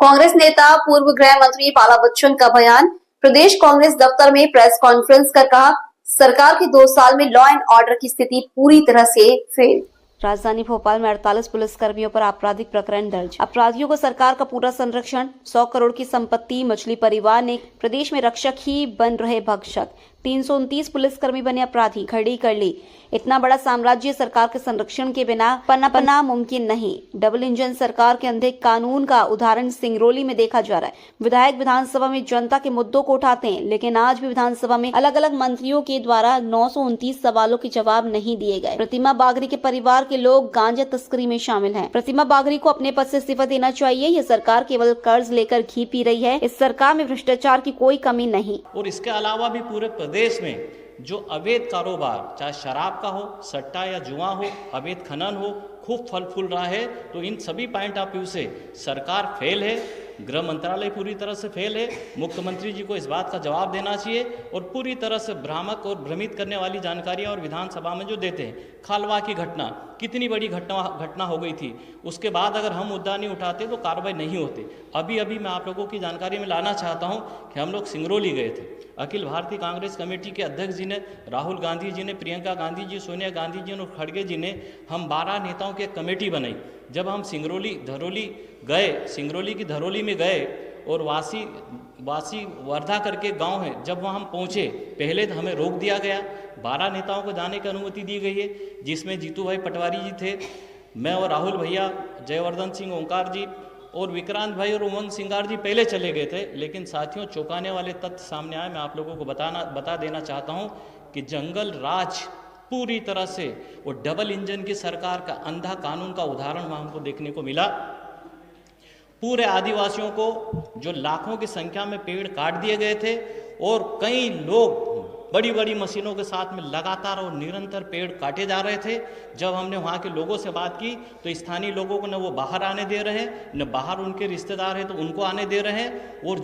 कांग्रेस नेता पूर्व गृह मंत्री बाला बच्चन का बयान। प्रदेश कांग्रेस दफ्तर में प्रेस कॉन्फ्रेंस कर कहा, सरकार के 2 साल में लॉ एंड ऑर्डर की स्थिति पूरी तरह से फेल। राजधानी भोपाल में 48 पुलिसकर्मियों पर आपराधिक प्रकरण दर्ज। अपराधियों को सरकार का पूरा संरक्षण, 100 करोड़ की संपत्ति। मछली परिवार ने प्रदेश में रक्षक ही बन रहे भक्षक। 329 पुलिसकर्मी बने अपराधी। खड़ी कर ली। इतना बड़ा साम्राज्य सरकार के संरक्षण के बिना पनपना मुमकिन नहीं। डबल इंजन सरकार के अंधे कानून का उदाहरण सिंगरौली में देखा जा रहा है। विधायक विधानसभा में जनता के मुद्दों को उठाते हैं, लेकिन आज भी विधानसभा में अलग अलग मंत्रियों के द्वारा 929 सवालों के जवाब नहीं दिए गए। प्रतिमा बागरी के परिवार के लोग गांजा तस्करी में शामिल हैं। प्रतिमा बागरी को अपने पद से इस्तीफा देना चाहिए। यह सरकार केवल कर्ज लेकर घी पी रही है। इस सरकार में भ्रष्टाचार की कोई कमी नहीं। और इसके अलावा भी पूरे प्रदेश में जो अवैध कारोबार, चाहे शराब का हो, सट्टा या जुआ हो, अवैध खनन हो, खूब फल फूल रहा है। तो इन सभी पॉइंट ऑफ व्यू से सरकार फेल है। गृह मंत्रालय पूरी तरह से फेल है। मुख्यमंत्री जी को इस बात का जवाब देना चाहिए। और पूरी तरह से भ्रामक और भ्रमित करने वाली जानकारियां और विधानसभा में जो देते हैं, खालवा की घटना, कितनी बड़ी घटना हो गई थी, उसके बाद अगर हम मुद्दा नहीं उठाते तो कार्रवाई नहीं होती। अभी मैं आप लोगों की जानकारी में लाना चाहता हूं कि हम लोग सिंगरौली गए थे। अखिल भारतीय कांग्रेस कमेटी के अध्यक्ष जी ने, राहुल गांधी जी ने, प्रियंका गांधी जी, सोनिया गांधी जी और खड़गे जी ने, हम 12 नेताओं की एक कमेटी बनाई। जब हम सिंगरौली की धरौली में गए और वासी वर्धा करके गांव है, जब वहाँ हम पहुँचे, पहले तो हमें रोक दिया गया। 12 नेताओं को जाने की अनुमति दी गई है, जिसमें जीतू भाई पटवारी जी थे, मैं और राहुल भैया, जयवर्धन सिंह, ओंकार जी और विक्रांत भाई और उमंग सिंगार जी पहले चले गए थे। लेकिन साथियों, चौंकाने वाले तथ्य सामने आए। मैं आप लोगों को बता देना चाहता हूं कि जंगल राज पूरी तरह से वो डबल इंजन की सरकार का अंधा कानून का उदाहरण वहां हमको देखने को मिला। पूरे आदिवासियों को जो लाखों की संख्या में पेड़ काट दिए गए थे और कई लोग बड़ी बड़ी मशीनों के साथ में लगातार और निरंतर पेड़ काटे जा रहे थे। जब हमने वहाँ के लोगों से बात की तो स्थानीय लोगों को न वो बाहर आने दे रहे हैं, न बाहर उनके रिश्तेदार हैं तो उनको आने दे रहे हैं। और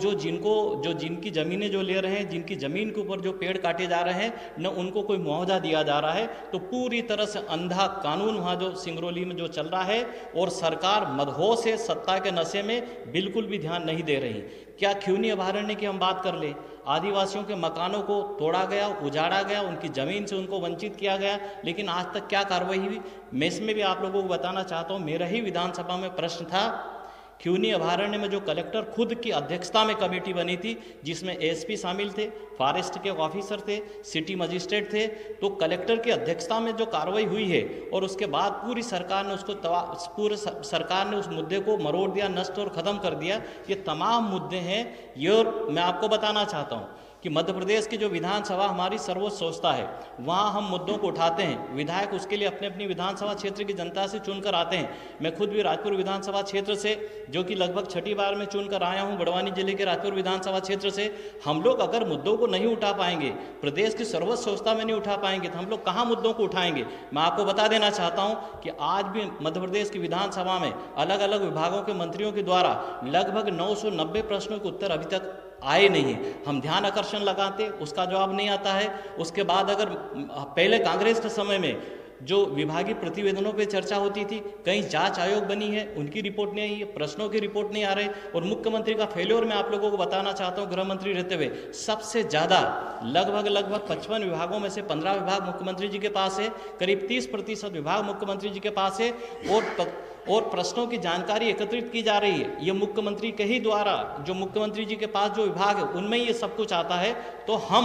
जिनकी ज़मीनें जो ले रहे हैं, जिनकी ज़मीन के ऊपर जो पेड़ काटे जा रहे हैं, न उनको कोई मुआवजा दिया जा रहा है। तो पूरी तरह से अंधा कानून वहाँ जो सिंगरौली में जो चल रहा है, और सरकार मदहोश है, सत्ता के नशे में बिल्कुल भी ध्यान नहीं दे रही। क्या ख्यूनी अभयारण्य की हम बात कर ले, आदिवासियों के मकानों को तोड़ा गया, उजाड़ा गया, उनकी ज़मीन से उनको वंचित किया गया, लेकिन आज तक क्या कार्रवाई हुई? मैं इसमें भी आप लोगों को बताना चाहता हूँ, मेरा ही विधानसभा में प्रश्न था। ख्यूनी अभयारण्य में जो कलेक्टर खुद की अध्यक्षता में कमेटी बनी थी, जिसमें एसपी शामिल थे, फॉरेस्ट के ऑफिसर थे, सिटी मजिस्ट्रेट थे, तो कलेक्टर की अध्यक्षता में जो कार्रवाई हुई है और उसके बाद पूरी सरकार ने उस मुद्दे को मरोड़ दिया, नष्ट और ख़त्म कर दिया। ये तमाम मुद्दे हैं। ये और मैं आपको बताना चाहता हूँ कि मध्य प्रदेश की जो विधानसभा हमारी सर्वोच्च संस्था है, वहाँ हम मुद्दों को उठाते हैं। विधायक उसके लिए अपनी विधानसभा क्षेत्र की जनता से चुनकर आते हैं। मैं खुद भी राजपुर विधानसभा क्षेत्र से, जो कि लगभग 6ठी बार में चुनकर आया हूँ, बड़वानी जिले के राजपुर विधानसभा क्षेत्र से। हम लोग अगर मुद्दों को नहीं उठा पाएंगे, प्रदेश की सर्वोच्च संस्था में नहीं उठा पाएंगे, तो हम लोग कहाँ मुद्दों को उठाएंगे? मैं आपको बता देना चाहता हूँ कि आज भी मध्य प्रदेश की विधानसभा में अलग अलग विभागों के मंत्रियों के द्वारा लगभग 990 प्रश्नों के उत्तर अभी तक आए नहीं। हम ध्यान आकर्षण लगाते, उसका जवाब नहीं आता है। उसके बाद अगर पहले कांग्रेस के समय में जो विभागीय प्रतिवेदनों पे चर्चा होती थी, कहीं जांच आयोग बनी है, उनकी रिपोर्ट नहीं आई है, प्रश्नों की रिपोर्ट नहीं आ रही। और मुख्यमंत्री का फेल्योर मैं आप लोगों को बताना चाहता हूँ, गृह मंत्री रहते हुए सबसे ज़्यादा लगभग 55 विभागों में से 15 विभाग मुख्यमंत्री जी के पास है, करीब 30% विभाग मुख्यमंत्री जी के पास है, और प्रश्नों की जानकारी एकत्रित की जा रही है। ये मुख्यमंत्री के ही द्वारा, जो मुख्यमंत्री जी के पास जो विभाग है उनमें ये सब कुछ आता है। तो हम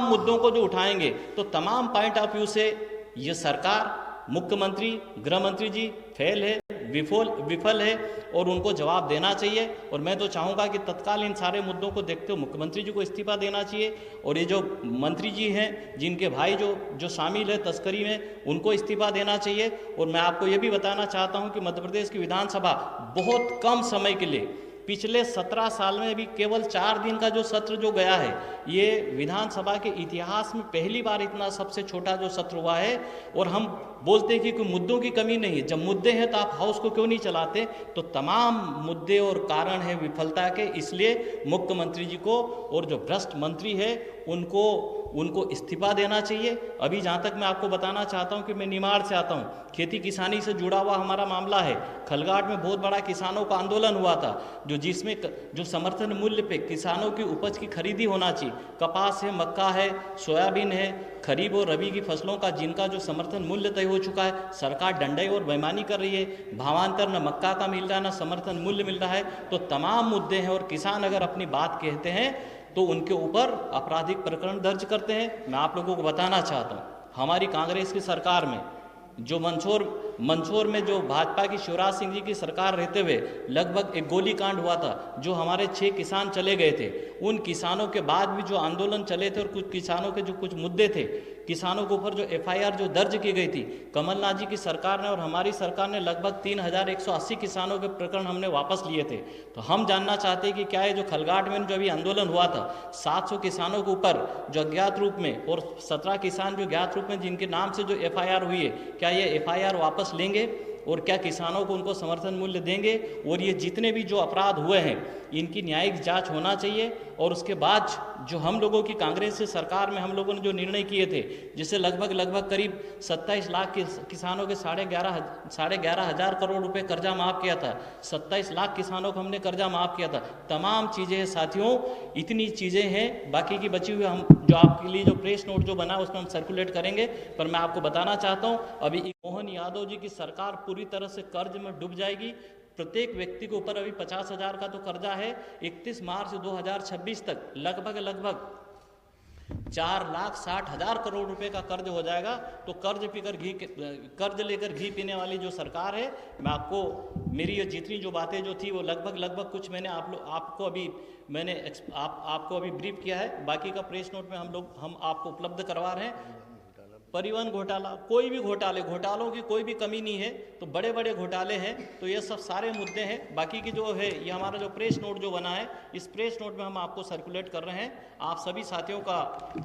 मुद्दों को जो उठाएंगे, तो तमाम पॉइंट ऑफ व्यू से ये सरकार, मुख्यमंत्री, गृह मंत्री जी फेल है, विफल है, और उनको जवाब देना चाहिए। और मैं तो चाहूँगा कि तत्काल इन सारे मुद्दों को देखते हुए मुख्यमंत्री जी को इस्तीफा देना चाहिए, और ये जो मंत्री जी हैं, जिनके भाई जो शामिल है तस्करी में, उनको इस्तीफा देना चाहिए। और मैं आपको ये भी बताना चाहता हूँ कि मध्य प्रदेश की विधानसभा बहुत कम समय के लिए, पिछले 17 साल में भी केवल 4 दिन का जो सत्र जो गया है, ये विधानसभा के इतिहास में पहली बार इतना सबसे छोटा जो सत्र हुआ है। और हम बोलते हैं कि कोई मुद्दों की कमी नहीं है। जब मुद्दे हैं तो आप हाउस को क्यों नहीं चलाते? तो तमाम मुद्दे और कारण है विफलता के। इसलिए मुख्यमंत्री जी को और जो भ्रष्ट मंत्री है उनको इस्तीफा देना चाहिए। अभी जहाँ तक मैं आपको बताना चाहता हूँ कि मैं निमाड़ से आता हूँ, खेती किसानी से जुड़ा हुआ हमारा मामला है। खलगाट में बहुत बड़ा किसानों का आंदोलन हुआ था, जिसमें जो समर्थन मूल्य पे किसानों की उपज की खरीदी होना चाहिए, कपास है, मक्का है, सोयाबीन है, खरीफ और रबी की फसलों का जिनका जो समर्थन मूल्य तय हो चुका है, सरकार डंडई और बेईमानी कर रही है। भावांतर न मक्का का मिल रहा है, न समर्थन मूल्य मिल रहा है। तो तमाम मुद्दे हैं और किसान अगर अपनी बात कहते हैं तो उनके ऊपर आपराधिक प्रकरण दर्ज करते हैं। मैं आप लोगों को बताना चाहता हूँ, हमारी कांग्रेस की सरकार में जो मंदसौर में जो भाजपा की शिवराज सिंह जी की सरकार रहते हुए लगभग एक गोलीकांड हुआ था, जो हमारे 6 किसान चले गए थे। उन किसानों के बाद भी जो आंदोलन चले थे और कुछ किसानों के जो कुछ मुद्दे थे, किसानों के ऊपर जो FIR जो दर्ज की गई थी, कमलनाथ जी की सरकार ने और हमारी सरकार ने लगभग 3180 किसानों के प्रकरण हमने वापस लिए थे। तो हम जानना चाहते हैं कि क्या ये जो खलगाट में जो अभी आंदोलन हुआ था, 700 किसानों के ऊपर जो अज्ञात रूप में और 17 किसान जो ज्ञात रूप में जिनके नाम से जो FIR हुई है, क्या ये FIR वापस लेंगे और क्या किसानों को उनको समर्थन मूल्य देंगे? और ये जितने भी जो अपराध हुए हैं इनकी न्यायिक जांच होना चाहिए। और उसके बाद जो हम लोगों की कांग्रेस से सरकार में हम लोगों ने जो निर्णय किए थे, जिससे लगभग करीब 27 लाख किसानों के 11,500 करोड़ रुपए कर्जा माफ़ किया था, 27 लाख किसानों को हमने कर्जा माफ़ किया था। तमाम चीज़ें हैं साथियों, इतनी चीज़ें हैं। बाकी की बची हुई हम जो आपके लिए जो प्रेस नोट जो बना उसमें हम सर्कुलेट करेंगे। पर मैं आपको बताना चाहता हूँ, अभी मोहन यादव जी की सरकार पूरी तरह से कर्ज में डूब जाएगी। प्रत्येक व्यक्ति के ऊपर अभी 50,000 का तो कर्जा है। 31 मार्च 2026 तक लगभग 4,60,000 करोड़ रुपए का कर्ज हो जाएगा। तो कर्ज लेकर घी पीने वाली जो सरकार है, मैं आपको मेरी ये जितनी जो बातें जो थी वो लगभग कुछ मैंने आपको अभी ब्रीफ किया है। बाकी का प्रेस नोट में हम आपको उपलब्ध करवा रहे हैं। परिवहन घोटाला, कोई भी घोटालों की कोई भी कमी नहीं है। तो बड़े बड़े घोटाले हैं, तो ये सब सारे मुद्दे हैं। बाकी की जो है ये हमारा जो प्रेस नोट जो बना है, इस प्रेस नोट में हम आपको सर्कुलेट कर रहे हैं। आप सभी साथियों का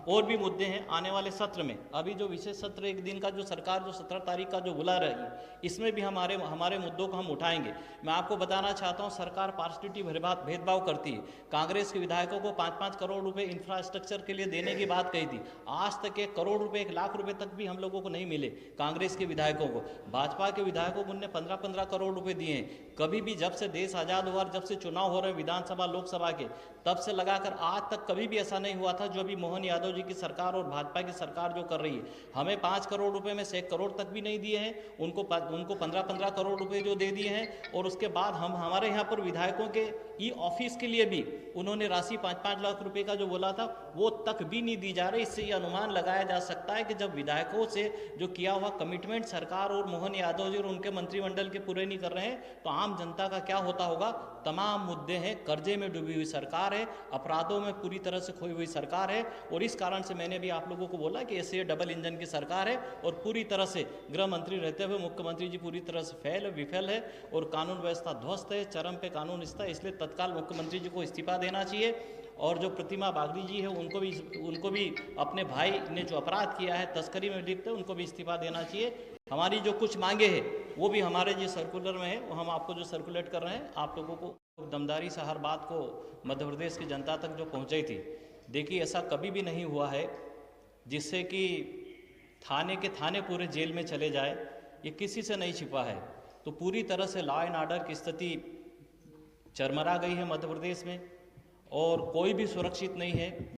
और भी मुद्दे हैं आने वाले सत्र में। अभी जो विशेष सत्र एक दिन का जो सरकार जो 17 तारीख का जो बुला रही है, इसमें भी हमारे मुद्दों को हम उठाएंगे। मैं आपको बताना चाहता हूँ, सरकार पार्शलिटी भेदभाव करती है। कांग्रेस के विधायकों को 5-5 करोड़ रुपए इंफ्रास्ट्रक्चर के लिए देने की बात कही थी, आज तक 1 करोड़ रुपए 1 लाख रुपए तक भी हम लोगों को नहीं मिले कांग्रेस के विधायकों को। भाजपा के विधायकों को उन्होंने 15-15 करोड़ रुपए दिए हैं। कभी भी जब से देश आजाद हुआ, जब से चुनाव हो रहे विधानसभा लोकसभा के, तब से लगाकर आज तक कभी भी ऐसा नहीं हुआ था जो अभी मोहन यादव जी की सरकार और भाजपा की सरकार जो कर रही है। हमें 5 करोड़ रुपए में से 1 करोड़ तक भी नहीं दिए हैं, उनको 15-15 करोड़ रुपए जो दे दिए हैं। और उसके बाद हमारे यहाँ पर विधायकों के ऑफिस के लिए भी उन्होंने राशि 5-5 लाख रुपए का जो बोला था, वो तक भी नहीं दी जा रही। इससे ये अनुमान लगाया जा सकता है कि जब विधायकों से जो किया हुआ कमिटमेंट सरकार और मोहन यादव जी और उनके मंत्रिमंडल के पूरे नहीं कर रहे हैं, तो आम जनता का क्या होता होगा। तमाम मुद्दे हैं, कर्जे में डूबी हुई सरकार है, अपराधों में पूरी तरह से खोई हुई सरकार है। और इस कारण से मैंने भी आप लोगों को बोला कि ऐसे डबल इंजन की सरकार है और पूरी तरह से गृह मंत्री रहते हुए मुख्यमंत्री जी पूरी तरह से विफल है और कानून व्यवस्था ध्वस्त है, चरम पे कानून रिश्ता है। इसलिए तत्काल मुख्यमंत्री जी को इस्तीफा देना चाहिए। और जो प्रतिमा बागड़ी जी है उनको भी अपने भाई ने जो अपराध किया है, तस्करी में लिप्त है, उनको भी इस्तीफा देना चाहिए। हमारी जो कुछ मांगे हैं वो भी हमारे जो सर्कुलर में है, वो हम आपको जो सर्कुलेट कर रहे हैं। आप लोगों को दमदारी से हर बात को मध्य प्रदेश की जनता तक जो पहुंचाई थी। देखिए, ऐसा कभी भी नहीं हुआ है जिससे कि थाने के थाने पूरे जेल में चले जाए, ये किसी से नहीं छिपा है। तो पूरी तरह से लॉ एंड ऑर्डर की स्थिति चरमरा गई है मध्य प्रदेश में और कोई भी सुरक्षित नहीं है।